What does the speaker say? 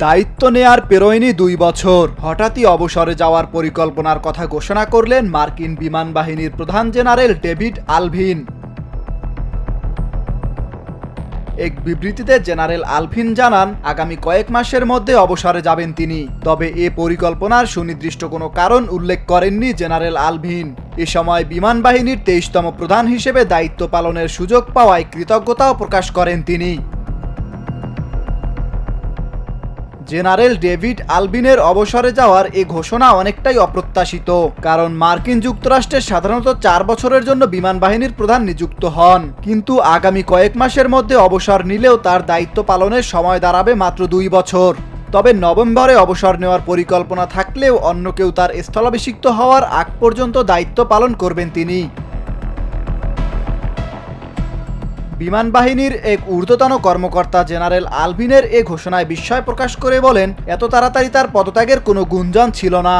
দায়িত্ব নেয়ার পেরোয়নি 2 বছর, হঠাৎই অবসরে যাওয়ার পরিকল্পনার কথা ঘোষণা করলেন মার্কিন বিমান বাহিনীর প্রধান জেনারেল ডেভিড আলভিন। এক বিবৃতিতে জেনারেল আলভিন জানান, আগামী কয়েক মাসের মধ্যে অবসরে যাবেন তিনি। তবে এ পরিকল্পনার সুনির্দিষ্ট কোনো কারণ উল্লেখ করেননি জেনারেল আলভিন। এ সময় বিমান বাহিনীর 23তম প্রধান হিসেবে দায়িত্ব পালনের সুযোগ পাওয়ায় কৃতজ্ঞতাও প্রকাশ করেন তিনি। জেনারেল ডেভিড আলভিনের অবসরে যাওয়ার এ ঘোষণা অনেকটাই অপ্রত্যাশিত, কারণ মার্কিন যুক্তরাষ্ট্রে সাধারণত 4 বছরের জন্য বিমান বাহিনীর প্রধান নিযুক্ত হন, কিন্তু আগামী কয়েক মাসের মধ্যে অবসর নিলেও তার দায়িত্ব পালনের সময় দাঁড়াবে মাত্র 2 বছর। তবে নভেম্বরে অবসর নেওয়ার পরিকল্পনা থাকলেও অন্য কেউ তার স্থলাভিষিক্ত হওয়ার আগ পর্যন্ত দায়িত্ব পালন করবেন তিনি। বিমান বাহিনীর এক ঊর্ধ্বতন কর্মকর্তা জেনারেল আলভিনের এ ঘোষণায় বিস্ময় প্রকাশ করে বলেন, এত তাড়াতাড়ি তার পদত্যাগের কোনো গুঞ্জন ছিল না।